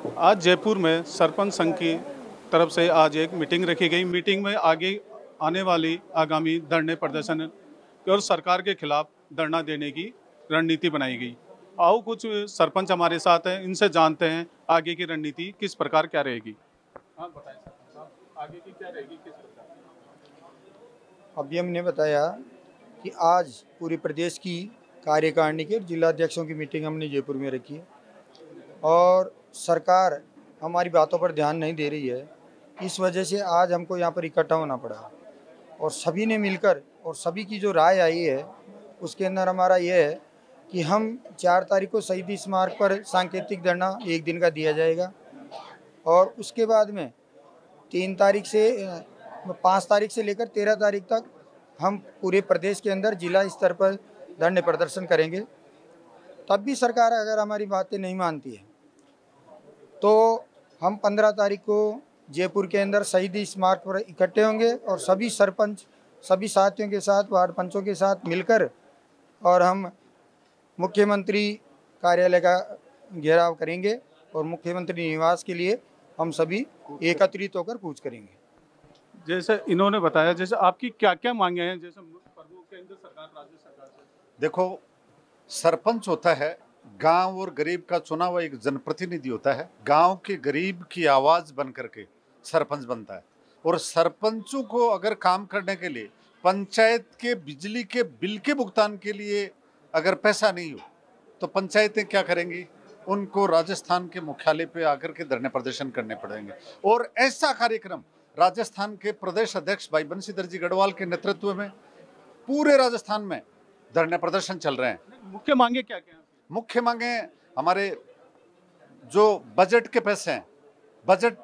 आज जयपुर में सरपंच संघ की तरफ से आज एक मीटिंग रखी गई। मीटिंग में आगे आने वाली आगामी धरने प्रदर्शन और सरकार के खिलाफ धरना देने की रणनीति बनाई गई। आओ कुछ सरपंच हमारे साथ हैं, इनसे जानते हैं आगे की रणनीति किस प्रकार क्या रहेगी। हाँ बताएं सरपंच साहब, आगे की क्या रहेगी, किस प्रकार। अभी हमने बताया कि आज पूरे प्रदेश की कार्यकारिणी के और जिलाध्यक्षों की मीटिंग हमने जयपुर में रखी है और सरकार हमारी बातों पर ध्यान नहीं दे रही है। इस वजह से आज हमको यहाँ पर इकट्ठा होना पड़ा और सभी ने मिलकर और सभी की जो राय आई है उसके अंदर हमारा यह है कि हम 4 तारीख को शहीद स्मारक पर सांकेतिक धरना 1 दिन का दिया जाएगा और उसके बाद में 3 तारीख से 5 तारीख से लेकर 13 तारीख तक हम पूरे प्रदेश के अंदर जिला स्तर पर धरने प्रदर्शन करेंगे। तब भी सरकार अगर हमारी बातें नहीं मानती है तो हम 15 तारीख को जयपुर के अंदर शहीद स्मारक पर इकट्ठे होंगे और सभी सरपंच सभी साथियों के साथ वार्ड पंचों के साथ मिलकर और हम मुख्यमंत्री कार्यालय का घेराव करेंगे और मुख्यमंत्री निवास के लिए हम सभी एकत्रित होकर कूच करेंगे। जैसे इन्होंने बताया, जैसे आपकी क्या क्या मांगे हैं, जैसे प्रमुख केंद्र सरकार राज्य सरकार से। देखो, सरपंच होता है गांव और गरीब का चुना हुआ एक जनप्रतिनिधि होता है। गांव के गरीब की आवाज बन करके सरपंच बनता है और सरपंचों को अगर काम करने के लिए पंचायत के बिजली के बिल के भुगतान के लिए अगर पैसा नहीं हो तो पंचायतें क्या करेंगी? उनको राजस्थान के मुख्यालय पे आकर के धरने प्रदर्शन करने पड़ेंगे। और ऐसा कार्यक्रम राजस्थान के प्रदेश अध्यक्ष भाई बंशीधर जी गढ़वाल के नेतृत्व में पूरे राजस्थान में धरने प्रदर्शन चल रहे हैं। मुख्य मांगे क्या क्या हैं? मुख्य मांगे हमारे जो बजट के पैसे हैं, बजट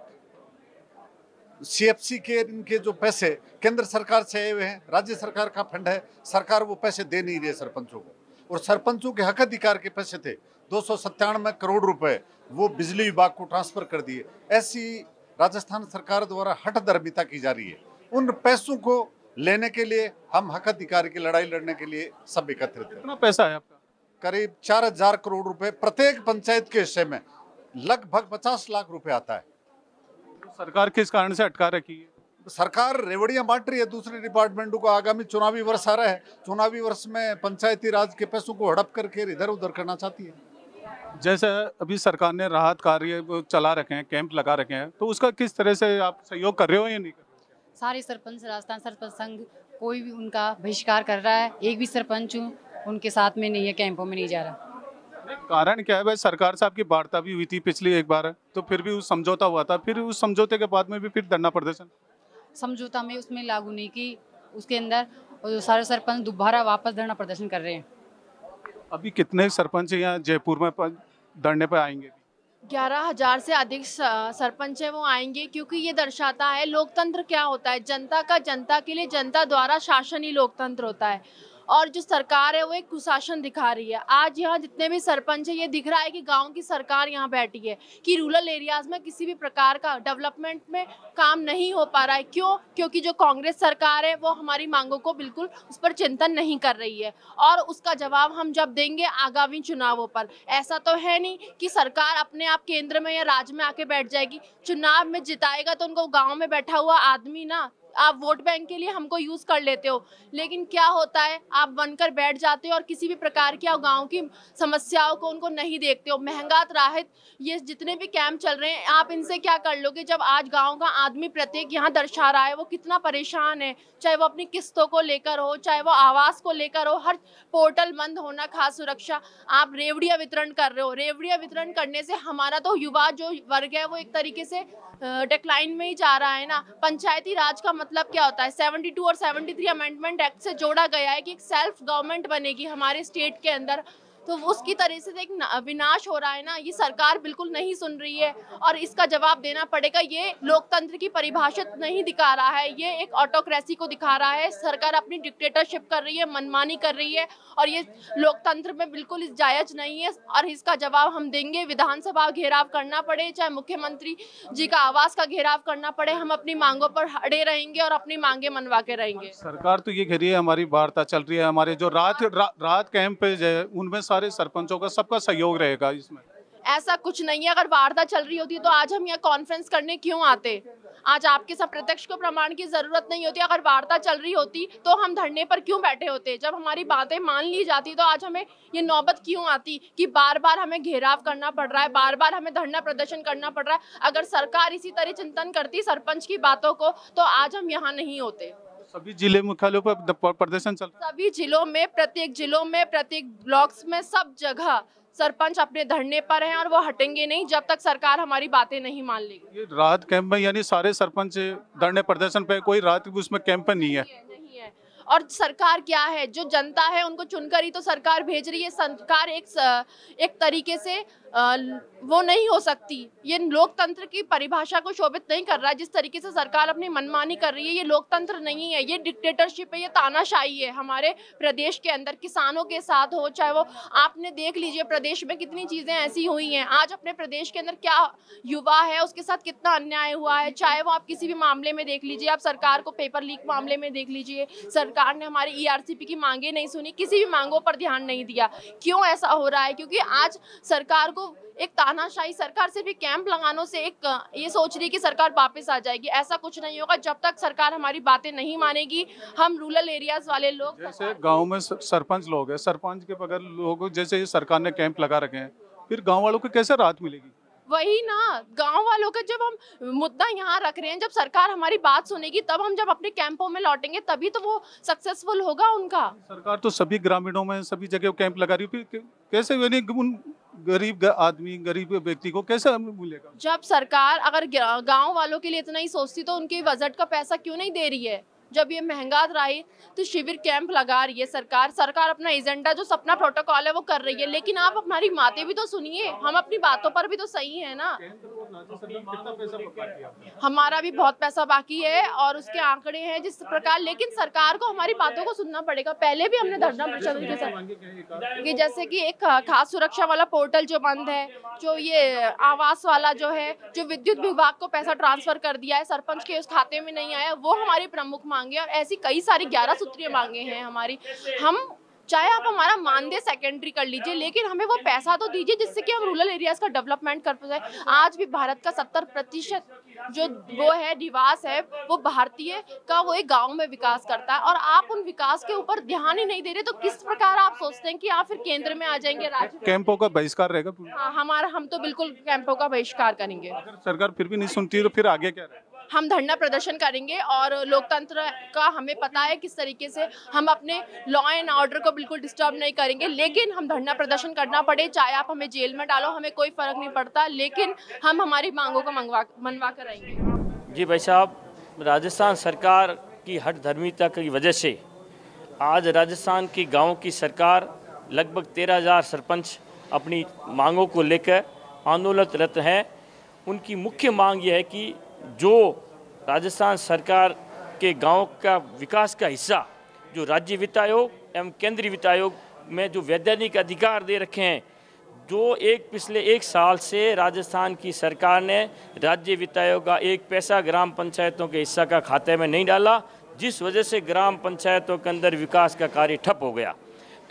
सीएफसी के इनके जो पैसे केंद्र सरकार से आए हुए हैं, राज्य सरकार का फंड है, सरकार वो पैसे दे नहीं रही है सरपंचों को। और सरपंचों के हक अधिकार के पैसे थे 297 करोड़ रुपए, वो बिजली विभाग को ट्रांसफर कर दिए। ऐसी राजस्थान सरकार द्वारा हठधर्मिता की जा रही है। उन पैसों को लेने के लिए हम हक अधिकार की लड़ाई लड़ने के लिए सब एकत्रित हैं। कितना पैसा है आपका? करीब 4000 करोड़ रुपए प्रत्येक पंचायत के हिस्से में लगभग 50 लाख रुपए आता है। तो सरकार किस कारण से अटका रखी है? सरकार रेवड़ियां बांट रही है दूसरे डिपार्टमेंटों को। आगामी चुनावी वर्ष आ रहा है, चुनावी वर्ष में पंचायती राज के पैसों को हड़प करके इधर उधर करना चाहती है। जैसे अभी सरकार ने राहत कार्य वो चला रखे हैं, कैंप लगा रखे हैं, तो उसका किस तरह से आप सहयोग कर रहे हो या नहीं कर रहे हो? सारे सरपंच राजस्थान सरपंच संघ कोई भी उनका बहिष्कार कर रहा है। एक भी सरपंच उनके साथ में नहीं है, कैंपों में नहीं जा रहा। कारण क्या है भाई? सरकार से आपकी वार्ता भी हुई थी पिछली एक बार, तो फिर भी उस समझौता हुआ था, फिर उस समझौते के बाद में भी फिर धरना प्रदर्शन। समझौता में उसमें लागू नहीं की, उसके अंदर और सारे सरपंच दोबारा वापस धरना प्रदर्शन कर रहे हैं। अभी कितने सरपंच यहाँ जयपुर में धरने पर आएंगे? 11,000 से अधिक सरपंच है वो आएंगे, क्योंकि ये दर्शाता है लोकतंत्र क्या होता है। जनता का जनता के लिए, जनता द्वारा शासन ही लोकतंत्र होता है। और जो सरकार है वो एक कुशासन दिखा रही है। आज यहाँ जितने भी सरपंच है, ये दिख रहा है कि गांव की सरकार यहाँ बैठी है, कि रूरल एरियाज में किसी भी प्रकार का डेवलपमेंट में काम नहीं हो पा रहा है। क्यों? क्योंकि जो कांग्रेस सरकार है वो हमारी मांगों को बिल्कुल उस पर चिंतन नहीं कर रही है। और उसका जवाब हम जब देंगे आगामी चुनावों पर। ऐसा तो है नहीं कि सरकार अपने आप केंद्र में या राज्य में आके बैठ जाएगी। चुनाव में जिताएगा तो उनको गाँव में बैठा हुआ आदमी ना, आप वोट बैंक के लिए हमको यूज कर लेते हो, लेकिन क्या होता है आप बनकर बैठ जाते हो और किसी भी प्रकार की गांव की समस्याओं को उनको नहीं देखते हो। महंगात राहत ये जितने भी कैंप चल रहे हैं, आप इनसे क्या कर लोगे जब आज गांव का आदमी प्रत्येक यहाँ दर्शा रहा है वो कितना परेशान है, चाहे वो अपनी किस्तों को लेकर हो, चाहे वो आवास को लेकर हो। हर पोर्टल बंद होना, खास सुरक्षा। आप रेवड़िया वितरण कर रहे हो। रेवड़िया वितरण करने से हमारा तो युवा जो वर्ग है वो एक तरीके से डिक्लाइन में ही जा रहा है ना। पंचायती राज का मतलब क्या होता है? 72 और 73 अमेंडमेंट एक्ट से जोड़ा गया है कि एक सेल्फ गवर्नमेंट बनेगी हमारे स्टेट के अंदर। तो उसकी तरह से एक विनाश हो रहा है ना। ये सरकार बिल्कुल नहीं सुन रही है और इसका जवाब देना पड़ेगा। ये लोकतंत्र की परिभाषा नहीं दिखा रहा है, ये एक ऑटोक्रेसी को दिखा रहा है। सरकार अपनी डिक्टेटरशिप कर रही है, मनमानी कर रही है और ये लोकतंत्र में बिल्कुल जायज नहीं है। और इसका जवाब हम देंगे। विधानसभा घेराव करना पड़े, चाहे मुख्यमंत्री जी का आवास का घेराव करना पड़े, हम अपनी मांगों पर अड़े रहेंगे और अपनी मांगे मनवा के रहेंगे। सरकार तो ये कह रही है, हमारी वार्ता चल रही है, हमारे जो रात कैंप पे उनमें सारे सरपंचों का सबका सहयोग रहेगा इसमें। ऐसा कुछ नहीं है। अगर वार्ता चल रही होती तो आज हम यहाँ कॉन्फ्रेंस करने क्यों आते? आज आपके सब प्रत्यक्ष को प्रमाण की जरूरत नहीं होती। अगर वार्ता चल रही होती तो हम धरने पर क्यों बैठे होते? जब हमारी बातें मान ली जाती तो आज हमें ये नौबत क्यों आती कि बार बार हमें घेराव करना पड़ रहा है, बार बार हमें धरना प्रदर्शन करना पड़ रहा है। अगर सरकार इसी तरह चिंतन करती सरपंच की बातों को तो आज हम यहाँ नहीं होते। सभी जिले मुख्यालयों पर प्रदर्शन चल रहा है। सभी जिलों में, प्रत्येक ब्लॉक्स में, सब जगह सरपंच अपने धरने पर हैं और वो हटेंगे नहीं जब तक सरकार हमारी बातें नहीं मान लेगी। ये राहत कैंप में यानी सारे सरपंच धरने प्रदर्शन पे, कोई रात उसमें कैंप नहीं है। नहीं है। और सरकार क्या है? जो जनता है उनको चुनकर ही तो सरकार भेज रही है। सरकार एक तरीके से वो नहीं हो सकती। ये लोकतंत्र की परिभाषा को शोभित नहीं कर रहा है। जिस तरीके से सरकार अपनी मनमानी कर रही है, ये लोकतंत्र नहीं है, ये डिक्टेटरशिप है, ये तानाशाही है। हमारे प्रदेश के अंदर किसानों के साथ हो, चाहे वो आपने देख लीजिए प्रदेश में कितनी चीजें ऐसी हुई हैं। आज अपने प्रदेश के अंदर क्या युवा है उसके साथ कितना अन्याय हुआ है। चाहे वो आप किसी भी मामले में देख लीजिए, आप सरकार को पेपर लीक मामले में देख लीजिए, सरकार ने हमारी ERCP की मांगे नहीं सुनी, किसी भी मांगों पर ध्यान नहीं दिया। क्यों ऐसा हो रहा है? क्योंकि आज सरकार एक तानाशाही सरकार सिर्फ कैंप लगानों से ये सोच रही है कि सरकार वापस आ जाएगी। ऐसा कुछ नहीं होगा। जब तक सरकार हमारी बातें नहीं मानेगी, हम रूरल एरियाज वाले लोग, जैसे गांव में सरपंच लोग हैं, सरपंच के बगैर लोग, जैसे सरकार ने कैंप लगा रखे हैं, फिर गांव वालों को कैसे राहत मिलेगी? वही ना, गांव वालों का जब हम मुद्दा यहाँ रख रहे हैं, जब सरकार हमारी बात सुनेगी तब हम जब अपने कैंपों में लौटेंगे तभी तो वो सक्सेसफुल होगा उनका। सरकार तो सभी ग्रामीणों में सभी जगह कैंप लगा रही है, फिर कैसे यानी उन गरीब आदमी, गरीब व्यक्ति को कैसे मिलेगा? जब सरकार अगर गांव वालों के लिए इतना ही सोचती तो उनके बजट का पैसा क्यों नहीं दे रही है? जब ये महंगा रही तो शिविर कैंप लगा रही है सरकार अपना एजेंडा जो सपना प्रोटोकॉल है वो कर रही है। लेकिन आप हमारी बातें भी तो सुनिए, हम अपनी बातों पर भी तो सही है ना। हमारा भी बहुत पैसा बाकी है और उसके आंकड़े हैं जिस प्रकार, लेकिन सरकार को हमारी बातों को सुनना पड़ेगा। पहले भी हमने धरना प्रदर्शन के साथ कि जैसे कि एक खास सुरक्षा वाला पोर्टल जो बंद है, जो ये आवास वाला जो है, जो विद्युत विभाग को पैसा ट्रांसफर कर दिया है, सरपंच के उस खाते में नहीं आया, वो हमारी प्रमुख मांगे। और ऐसी कई सारी 11 सूत्रीय मांगे हैं हमारी। हम चाहे आप हमारा मानदेय सेकेंडरी कर लीजिए, लेकिन हमें वो पैसा तो दीजिए जिससे कि हम रूरल एरियाज का डेवलपमेंट कर पाए। आज भी भारत का 70% जो वो है निवास है वो भारतीय का, वो एक गांव में विकास करता है और आप उन विकास के ऊपर ध्यान ही नहीं दे रहे। तो किस प्रकार आप सोचते हैं कि आप फिर केंद्र में आ जाएंगे? राज्य कैंपों का बहिष्कार रहेगा? हाँ, हम तो बिल्कुल कैंपों का बहिष्कार करेंगे। अगर सरकार फिर भी नहीं सुनती तो फिर आगे क्या रहेगा? हम धरना प्रदर्शन करेंगे और लोकतंत्र का हमें पता है किस तरीके से हम अपने लॉ एंड ऑर्डर को बिल्कुल डिस्टर्ब नहीं करेंगे। लेकिन हम धरना प्रदर्शन करना पड़े, चाहे आप हमें जेल में डालो, हमें कोई फर्क नहीं पड़ता, लेकिन हम हमारी मांगों को मनवा कर रहेंगे। जी भाई साहब, राजस्थान सरकार की हठधर्मिता की वजह से आज राजस्थान की गाँव की सरकार लगभग 13,000 सरपंच अपनी मांगों को लेकर आंदोलनरत हैं। उनकी मुख्य मांग यह है कि जो राजस्थान सरकार के गांव का विकास का हिस्सा जो राज्य वित्त आयोग एवं केंद्रीय वित्त आयोग में जो वैधानिक अधिकार दे रखे हैं, जो पिछले 1 साल से राजस्थान की सरकार ने राज्य वित्त आयोग का 1 पैसा ग्राम पंचायतों के हिस्सा का खाते में नहीं डाला, जिस वजह से ग्राम पंचायतों के अंदर विकास का कार्य ठप हो गया।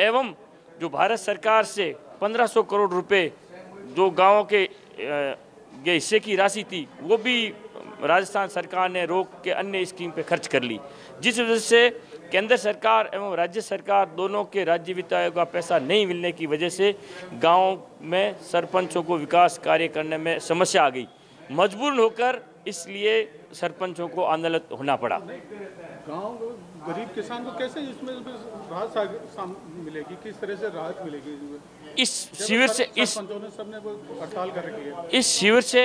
एवं जो भारत सरकार से 1500 करोड़ रुपए जो गाँवों के हिस्से की राशि थी वो भी राजस्थान सरकार ने रोक के अन्य स्कीम पे खर्च कर ली, जिस वजह से केंद्र सरकार एवं राज्य सरकार दोनों के राज्य वित्त आयोग का पैसा नहीं मिलने की वजह से गांव में सरपंचों को विकास कार्य करने में समस्या आ गई। मजबूर होकर इसलिए सरपंचों को आंदोलन होना पड़ा। गांव गरीब किसान को कैसे इसमें राहत मिलेगी? किस तरह से राहत मिलेगी? इस शिविर से हड़ताल कर रखी है, इस शिविर से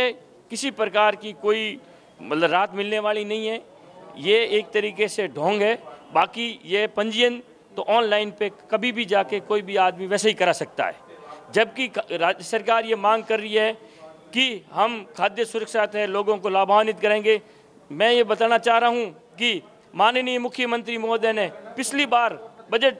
किसी प्रकार की कोई मतलब राहत मिलने वाली नहीं है। ये एक तरीके से ढोंग है। बाकी ये पंजीयन तो ऑनलाइन पे कभी भी जाके कोई भी आदमी वैसे ही करा सकता है, जबकि राज्य सरकार ये मांग कर रही है कि हम खाद्य सुरक्षा तहत लोगों को लाभान्वित करेंगे। मैं ये बताना चाह रहा हूँ कि माननीय मुख्यमंत्री महोदय ने पिछली बार बजट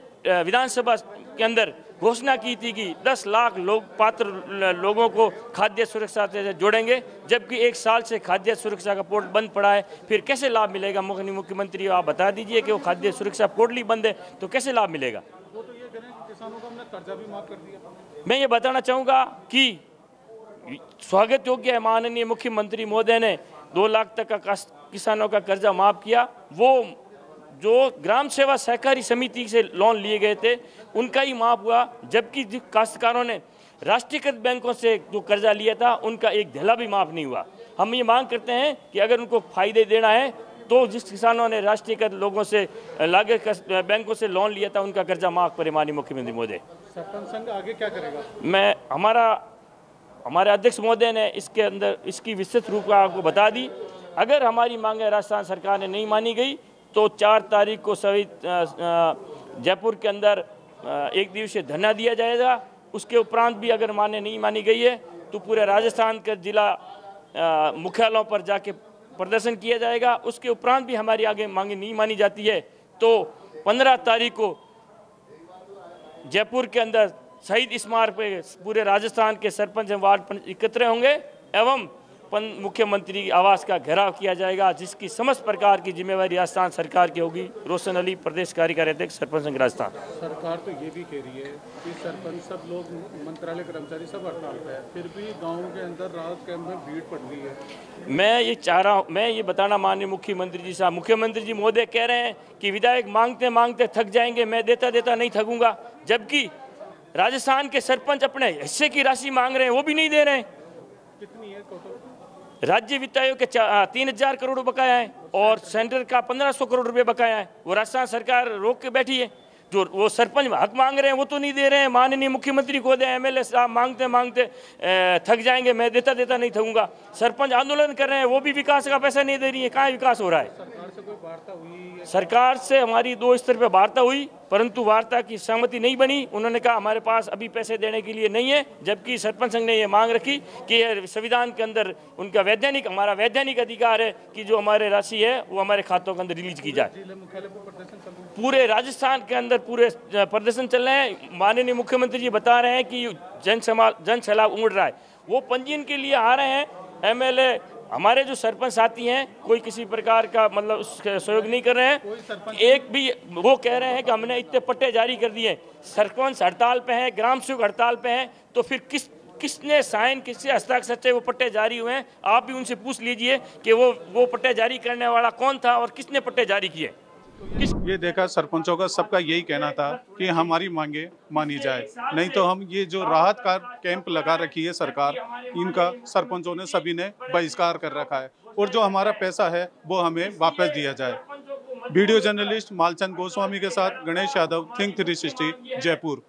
विधानसभा के अंदर घोषणा की थी कि 10 लाख पात्र लोगों को खाद्य सुरक्षा से जोड़ेंगे, जबकि 1 साल से खाद्य सुरक्षा का पोर्टल बंद पड़ा है। फिर कैसे लाभ मिलेगा? मुख्यमंत्री आप बता दीजिए कि वो खाद्य सुरक्षा पोर्टल ही बंद है तो कैसे लाभ मिलेगा? वो तो ये कह रहे हैं कि किसानों का हमने कर्जा भी माफ कर दिया। मैं ये बताना चाहूँगा कि स्वागत योग्य है, माननीय मुख्यमंत्री महोदय ने 2 लाख तक का किसानों का कर्जा माफ़ किया। वो जो ग्राम सेवा सहकारी समिति से लोन लिए गए थे उनका ही माफ़ हुआ, जबकि जिन काश्तकारों ने राष्ट्रीयकृत बैंकों से जो कर्जा लिया था उनका एक धेला भी माफ़ नहीं हुआ। हम ये मांग करते हैं कि अगर उनको फ़ायदे देना है तो जिस किसानों ने राष्ट्रीयकृत लोगों से लागत बैंकों से लोन लिया था उनका कर्जा माफ़ करे माननीय मुख्यमंत्री महोदय। सरपंच संघ आगे क्या करेगा? हमारे अध्यक्ष महोदय ने इसके अंदर इसकी विस्तृत रूप आपको बता दी। अगर हमारी मांगें राजस्थान सरकार ने नहीं मानी गई तो 4 तारीख को सभी जयपुर के अंदर 1 दिवसीय धरना दिया जाएगा। उसके उपरांत भी अगर मांगें नहीं मानी गई है तो पूरे राजस्थान के जिला मुख्यालयों पर जाके प्रदर्शन किया जाएगा। उसके उपरांत भी हमारी आगे मांगें नहीं मानी जाती है तो 15 तारीख को जयपुर के अंदर शहीद स्मारक पे पूरे राजस्थान के सरपंच एवं वार्ड एकत्र होंगे एवं मुख्यमंत्री आवास का घेराव किया जाएगा, जिसकी समस्त प्रकार की जिम्मेवारी राजस्थान सरकार की होगी। रोशन अली, प्रदेश कार्यकारी अध्यक्ष, सरपंच संघ राजस्थान। सरकार तो ये भी कह रही है कि सरपंच सब लोग, मंत्रालय कर्मचारी सब हड़ताल पे है, फिर भी गाँव के अंदर राहत कैंप में भीड़ पड़ रही है। मैं ये बताना माननीय मुख्यमंत्री जी साहब, मुख्यमंत्री जी महोदय कह रहे हैं कि विधायक मांगते मांगते थक जाएंगे, मैं देता देता नहीं थकूंगा, जबकि राजस्थान के सरपंच अपने हिस्से की राशि मांग रहे हैं, वो भी नहीं दे रहे हैं। कितनी है टोटल? राज्य वित्त आयोग के 3000 करोड़ बकाया है और सेंटर का 1500 करोड़ रुपए बकाया है। वो राजस्थान सरकार रोक के बैठी है। जो वो सरपंच हक मांग रहे हैं वो तो नहीं दे रहे हैं। माननीय मुख्यमंत्री को दे, एमएलए साहब मांगते मांगते थक जाएंगे, मैं देता देता नहीं थकूंगा। सरपंच आंदोलन कर रहे हैं, वो भी विकास का पैसा नहीं दे रही है। कहाँ विकास हो रहा है? सरकार से कोई वार्ता हुई? सरकार से हमारी 2 स्तर पर वार्ता हुई, परंतु वार्ता की सहमति नहीं बनी। उन्होंने कहा हमारे पास अभी पैसे देने के लिए नहीं है, जबकि सरपंच संघ ने ये मांग रखी कि ये संविधान के अंदर उनका हमारा वैधानिक अधिकार है कि जो हमारे राशि है वो हमारे खातों के अंदर रिलीज की जाए। पूरे राजस्थान के अंदर पूरे प्रदर्शन चल रहे हैं। माननीय मुख्यमंत्री जी बता रहे हैं कि जन सैलाब उमड़ रहा है, वो पंजीयन के लिए आ रहे हैं। एमएलए हमारे जो सरपंच साथी हैं कोई किसी प्रकार का मतलब सहयोग नहीं कर रहे हैं। एक भी वो कह रहे हैं कि हमने इतने पट्टे जारी कर दिए। सरपंच हड़ताल पे हैं, ग्राम सेवक हड़ताल पे हैं, तो फिर किसने साइन, किससे हस्ताक्षर वो पट्टे जारी हुए हैं? आप भी उनसे पूछ लीजिए कि वो पट्टे जारी करने वाला कौन था और किसने पट्टे जारी किए। ये देखा सरपंचों का सबका यही कहना था कि हमारी मांगे मानी जाए, नहीं तो हम ये जो राहत का कैंप लगा रखी है सरकार, इनका सरपंचों ने सभी ने बहिष्कार कर रखा है और जो हमारा पैसा है वो हमें वापस दिया जाए। वीडियो जर्नलिस्ट मालचंद गोस्वामी के साथ गणेश यादव, थिंक 360, जयपुर।